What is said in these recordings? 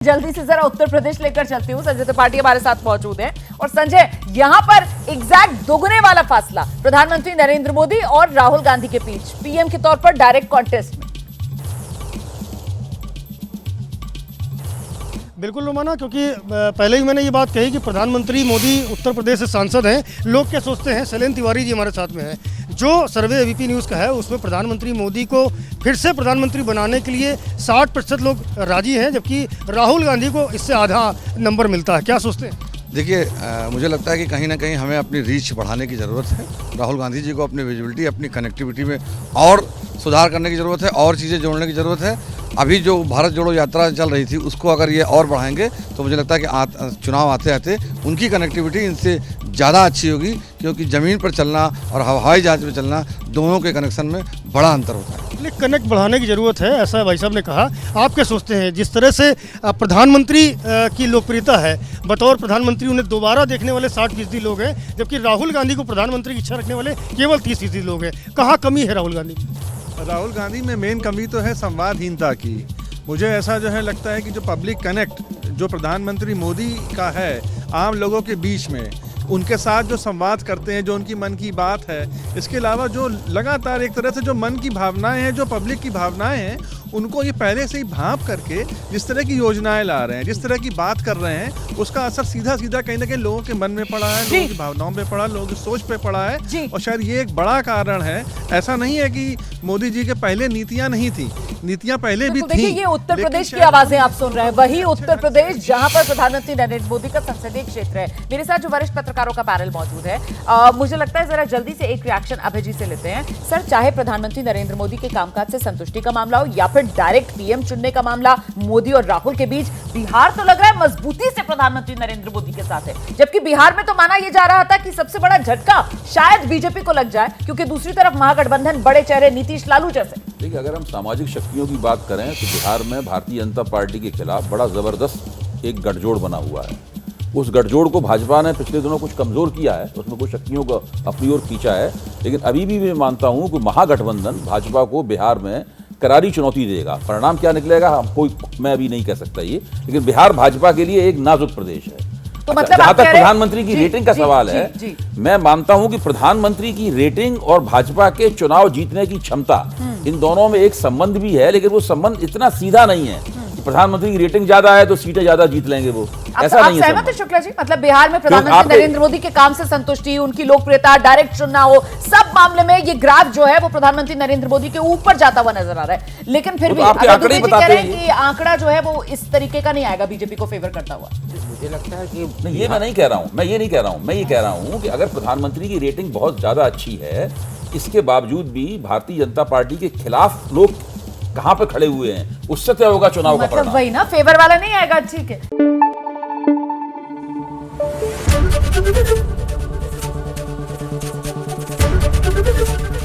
जल्दी से जरा उत्तर प्रदेश लेकर चलती हूँ। संजय त्रिपाठी हमारे साथ मौजूद हैं और संजय, यहां पर एग्जैक्ट दोगुने वाला फासला प्रधानमंत्री नरेंद्र मोदी और राहुल गांधी के बीच पीएम के तौर पर डायरेक्ट कॉन्टेस्ट में। बिल्कुल रोमाना, क्योंकि पहले ही मैंने ये बात कही कि प्रधानमंत्री मोदी उत्तर प्रदेश से सांसद हैं। लोग क्या सोचते हैं, शैलेंद्र तिवारी जी हमारे साथ में हैं। जो सर्वे एबीपी न्यूज़ का है उसमें प्रधानमंत्री मोदी को फिर से प्रधानमंत्री बनाने के लिए 60% लोग राजी हैं, जबकि राहुल गांधी को इससे आधा नंबर मिलता है। क्या सोचते हैं? देखिए, मुझे लगता है कि कहीं ना कहीं हमें अपनी रीच बढ़ाने की ज़रूरत है। राहुल गांधी जी को अपनी विजिबिलिटी, अपनी कनेक्टिविटी में और सुधार करने की ज़रूरत है, और चीज़ें जोड़ने की ज़रूरत है। अभी जो भारत जोड़ो यात्रा चल रही थी उसको अगर ये और बढ़ाएंगे तो मुझे लगता है कि चुनाव आते आते उनकी कनेक्टिविटी इनसे ज़्यादा अच्छी होगी, क्योंकि ज़मीन पर चलना और हवाई जहाज़ में चलना, दोनों के कनेक्शन में बड़ा अंतर होता है। इसलिए कनेक्ट बढ़ाने की ज़रूरत है, ऐसा भाई साहब ने कहा। आप क्या सोचते हैं, जिस तरह से प्रधानमंत्री की लोकप्रियता है, बतौर प्रधानमंत्री उन्हें दोबारा देखने वाले 60% लोग हैं, जबकि राहुल गांधी को प्रधानमंत्री की इच्छा रखने वाले केवल 30% लोग हैं। कहाँ कमी है राहुल गांधी की? राहुल गांधी में मेन कमी तो है संवादहीनता की। मुझे ऐसा जो है लगता है कि जो पब्लिक कनेक्ट जो प्रधानमंत्री मोदी का है आम लोगों के बीच में, उनके साथ जो संवाद करते हैं, जो उनकी मन की बात है, इसके अलावा जो लगातार एक तरह से जो मन की भावनाएं हैं, जो पब्लिक की भावनाएं हैं, उनको ये पहले से ही भांप करके जिस तरह की योजनाएं ला रहे हैं, जिस तरह की बात कर रहे हैं, उसका असर सीधा सीधा कहीं ना कहीं लोगों के मन में पड़ा है, लोगों की भावनाओं पे पड़ा, लोगों की सोच पे पड़ा है। और शायद ये एक बड़ा कारण है। ऐसा नहीं है कि मोदी जी के पहले नीतियां नहीं थी, नीतियां पहले भी थी। ये उत्तर प्रदेश की आवाजें आप सुन रहे हैं, वही उत्तर प्रदेश जहां पर प्रधानमंत्री नरेंद्र मोदी का संसदीय क्षेत्र है। मेरे साथ जो वरिष्ठ पत्रकारों का पैनल मौजूद है, मुझे लगता है जरा जल्दी से एक रिएक्शन अभय जी से लेते हैं। सर, चाहे प्रधानमंत्री नरेंद्र मोदी के कामकाज से संतुष्टि का मामला हो या फिर डायरेक्ट पीएम चुनने का मामला मोदी और राहुल के बीच, बिहार तो लग रहा है मजबूती से प्रधानमंत्री नरेंद्र मोदी के साथ है, जबकि बिहार में तो माना यह जा रहा था कि सबसे बड़ा झटका शायद बीजेपी को लग जाए, क्योंकि दूसरी तरफ महागठबंधन, बड़े चेहरे नीतीश लालू जैसे। देखिए, अगर हम सामाजिक शक्तियों की बात करें तो बिहार में भारतीय जनता पार्टी के खिलाफ बड़ा जबरदस्त एक गठजोड़ बना हुआ है। उस गठजोड़ को भाजपा ने पिछले दिनों कुछ कमजोर किया है, उसमें कुछ शक्तियों को अपनी ओर खींचा है, लेकिन अभी भी मैं मानता हूं कि महागठबंधन भाजपा को बिहार में करारी चुनौती देगा। परिणाम क्या निकलेगा मैं अभी नहीं कह सकता ये, लेकिन बिहार भाजपा के लिए एक नाजुक प्रदेश है। तो मतलब जहां तक प्रधानमंत्री की रेटिंग का सवाल है, मैं मानता हूं कि प्रधानमंत्री की रेटिंग और भाजपा के चुनाव जीतने की क्षमता, इन दोनों में एक संबंध भी है, लेकिन वो संबंध इतना सीधा नहीं है कि प्रधानमंत्री की रेटिंग ज्यादा है तो सीटें ज्यादा जीत लेंगे वो। ऐसा नहीं है। सहमत है शुक्ला जी? मतलब बिहार में प्रधानमंत्री नरेंद्र मोदी के काम से संतुष्टि, उनकी लोकप्रियता, डायरेक्ट चुनना हो, सब मामले में ये ग्राफ जो है वो प्रधानमंत्री नरेंद्र मोदी के ऊपर जाता हुआ नजर आ रहा है। लेकिन फिर भी आंकड़े ही बताते हैं कि आंकड़ा जो है वो इस तरीके का नहीं आएगा बीजेपी को फेवर करता हुआ। मुझे लगता है कि ये मैं नहीं कह रहा हूं, मैं ये कह रहा हूं कि अगर प्रधानमंत्री की रेटिंग बहुत ज्यादा अच्छी है, इसके बावजूद भी भारतीय जनता पार्टी के खिलाफ लोग कहां पे खड़े हुए हैं, उससे तय होगा चुनाव का परिणाम। मतलब वही ना, फेवर वाला नहीं आएगा। ठीक है।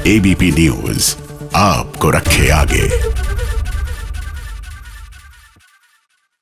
एबीपी न्यूज आपको रखे आगे।